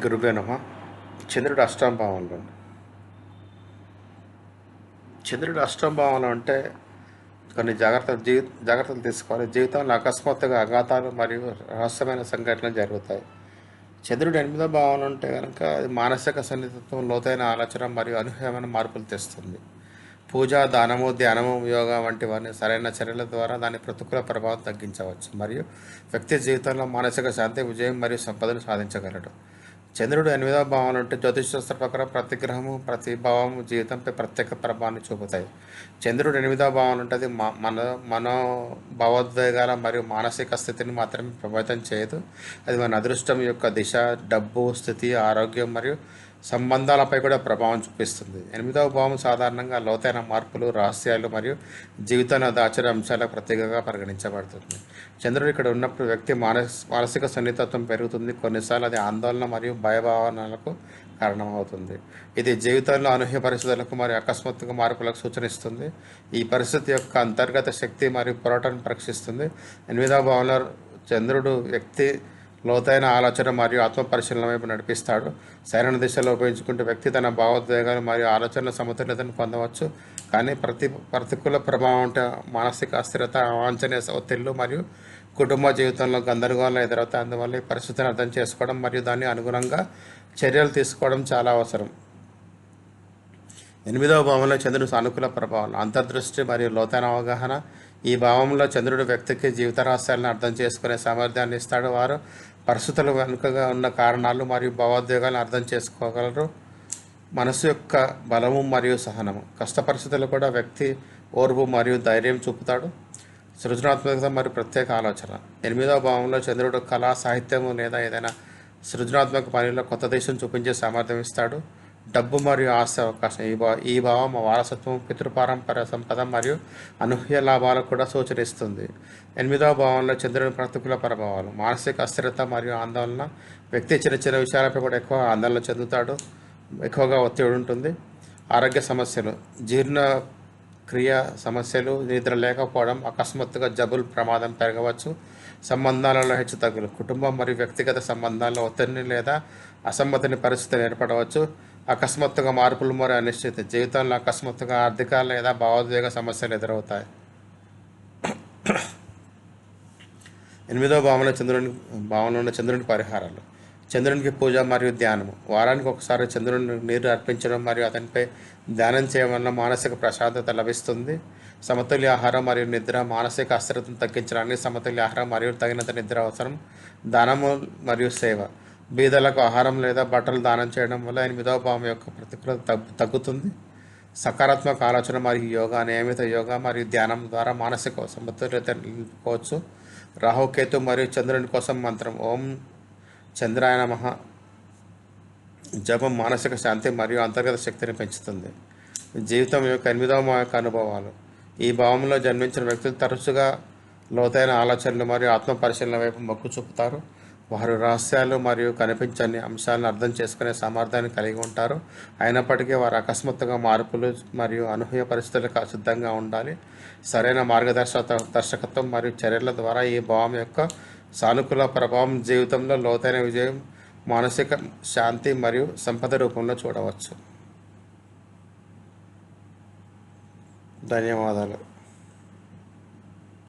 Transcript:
గురుభ్యో నమః. చంద్రుడు అష్టమ భావంలో చంద్రుడు అష్టమ భావంలో అంటే కొన్ని జాగ్రత్తలు తీసుకోవాలి. జీవితంలో అకస్మాత్తుగా అఘాతాలు మరియు రహస్యమైన సంఘటనలు జరుగుతాయి. చంద్రుడు ఎనిమిదో భావంలో ఉంటే కనుక అది మానసిక సన్నిహితత్వం, లోతైన ఆలోచన మరియు అనూహ్యమైన మార్పులు తెస్తుంది. పూజ, దానము, ధ్యానము, యోగా వంటివన్నీ సరైన చర్యల ద్వారా దాని ప్రతికూల ప్రభావం తగ్గించవచ్చు మరియు వ్యక్తి జీవితంలో మానసిక శాంతి, విజయం మరియు సంపదను సాధించగలడు. చంద్రుడు ఎనిమిదవ భావంలో ఉంటే జ్యోతిషశాస్త్ర ప్రకారం ప్రతి గ్రహము, ప్రతి భావము జీవితంపై ప్రత్యేక ప్రభావాన్ని చూపుతాయి. చంద్రుడు ఎనిమిదవ భావంలో ఉంటుంది మనో భావోద్వేగాల మరియు మానసిక స్థితిని మాత్రమే ప్రభావితం చేయదు. అది మన అదృష్టం యొక్క దిశ, డబ్బు, స్థితి, ఆరోగ్యం మరియు సంబంధాలపై కూడా ప్రభావం చూపిస్తుంది. ఎనిమిదవ భావం సాధారణంగా లోతైన మార్పులు, రహస్యాలు మరియు జీవితంలో దాచిన అంశాల ప్రత్యేకంగా పరిగణించబడుతుంది. చంద్రుడు ఇక్కడ ఉన్నప్పుడు వ్యక్తి మానసిక సున్నితత్వం పెరుగుతుంది. కొన్నిసార్లు అది ఆందోళన మరియు భయభావనలకు కారణమవుతుంది. ఇది జీవితంలో అనూహ్య పరిస్థితులకు మరియు అకస్మాత్తుగా మార్పులకు సూచనిస్తుంది. ఈ పరిస్థితి యొక్క అంతర్గత శక్తి మరియు పోరాటాన్ని పరీక్షిస్తుంది. ఎనిమిదవ భావంలో చంద్రుడు వ్యక్తి లోతైన ఆలోచన మరియు ఆత్మ పరిశీలన వైపు నడిపిస్తాడు. సరైన దిశలో ఉపయోగించుకుంటే వ్యక్తి తన భావోద్వేగాలు మరియు ఆలోచనల సమతుల్యతను పొందవచ్చు. కానీ ప్రతికూల ప్రభావం అంటే మానసిక అస్థిరత, అవాంఛనీయ ఒత్తిళ్లు మరియు కుటుంబ జీవితంలో గందరగోళం ఎదురవుతాయి. అందువల్ల ఈ పరిస్థితిని అర్థం చేసుకోవడం మరియు దాన్ని అనుగుణంగా చర్యలు తీసుకోవడం చాలా అవసరం. ఎనిమిదవ భావంలో చంద్రుడు సానుకూల ప్రభావాలు, అంతర్దృష్టి మరియు లోతైన అవగాహన. ఈ భావంలో చంద్రుడు వ్యక్తికి జీవిత రహస్యాలను అర్థం చేసుకునే సామర్థ్యాన్ని ఇస్తాడు. వారు పరిస్థితుల వెనుకగా ఉన్న కారణాలు మరియు భావోద్వేగాలను అర్థం చేసుకోగలరు. మనసు యొక్క బలము మరియు సహనము. కష్ట పరిస్థితుల్లో కూడా వ్యక్తి ఓర్పు మరియు ధైర్యం చూపుతాడు. సృజనాత్మకత మరియు ప్రత్యేక ఆలోచన. ఎనిమిదవ భావంలో చంద్రుడు కళ, సాహిత్యము లేదా ఏదైనా సృజనాత్మక పనిలో కొత్త దేశం చూపించే సామర్థ్యం ఇస్తాడు. డబ్బు మరియు ఆస్తి అవకాశం. ఈ భావం వారసత్వం, పితృపారంపర్య సంపద మరియు అనూహ్య లాభాలకు కూడా సూచనిస్తుంది. ఎనిమిదవ భావంలో చంద్రుని ప్రతికూల ప్రభావాలు, మానసిక అస్థిరత మరియు ఆందోళన. వ్యక్తి చిన్న చిన్న విషయాలపై కూడా ఎక్కువ ఆందోళన చెందుతాడు. ఎక్కువగా ఒత్తిడి ఉంటుంది. ఆరోగ్య సమస్యలు, జీర్ణక్రియ సమస్యలు, నిద్ర లేకపోవడం, అకస్మాత్తుగా జబ్బుల ప్రమాదం పెరగవచ్చు. సంబంధాలలో హెచ్చుతగ్గులు, కుటుంబం మరియు వ్యక్తిగత సంబంధాల్లో ఒత్తిడిని లేదా అసమ్మతిని పరిస్థితులు ఏర్పడవచ్చు. అకస్మాత్తుగా మార్పులు మరియు అనిశ్చితి, జీవితంలో అకస్మాత్తుగా ఆర్థిక లేదా భావోద్వేగ సమస్యలు ఎదురవుతాయి. ఎనిమిదవ భావంలో ఉన్న చంద్రుని పరిహారాలు. చంద్రునికి పూజ మరియు ధ్యానము. వారానికి ఒకసారి చంద్రుని నీరు అర్పించడం మరియు అతనిపై ధ్యానం చేయడం వల్ల మానసిక ప్రశాంతత లభిస్తుంది. సమతుల్య ఆహారం మరియు నిద్ర. మానసిక అస్థిరతను తగ్గించడానికి సమతుల్య ఆహారం మరియు తగినంత నిద్ర అవసరం. దానము మరియు సేవ. బీదలకు ఆహారం లేదా బట్టలు దానం చేయడం వల్ల ఎనిమిదవ భావం యొక్క ప్రతికూలత తగ్గుతుంది. సకారాత్మక ఆలోచన మరియు యోగా. నియమిత యోగా మరియు ధ్యానం ద్వారా మానసిక సమతుల్యత నిలుపుకోవచ్చు. రాహుకేతు మరియు చంద్రుని కోసం మంత్రం ఓం చంద్రాయ నమః జపం మానసిక శాంతి మరియు అంతర్గత శక్తిని పెంచుతుంది. జీవితం యొక్క ఎనిమిదవ భావం యొక్క అనుభవాలు. ఈ భావంలో జన్మించిన వ్యక్తులు తరచుగా లోతైన ఆలోచనలు మరియు ఆత్మ పరిశీలన వైపు మొగ్గు చూపుతారు. వారు రహస్యాలు మరియు కనిపించని అంశాలను అర్థం చేసుకునే సామర్థ్యాన్ని కలిగి ఉంటారు. అయినప్పటికీ వారు అకస్మాత్తుగా మార్పులు మరియు అనూహ్య పరిస్థితులకు సిద్ధంగా ఉండాలి. సరైన దర్శకత్వం మరియు చర్యల ద్వారా ఈ భావం యొక్క సానుకూల ప్రభావం జీవితంలో లోతైన విజయం, మానసిక శాంతి మరియు సంపద రూపంలో చూడవచ్చు. ధన్యవాదాలు.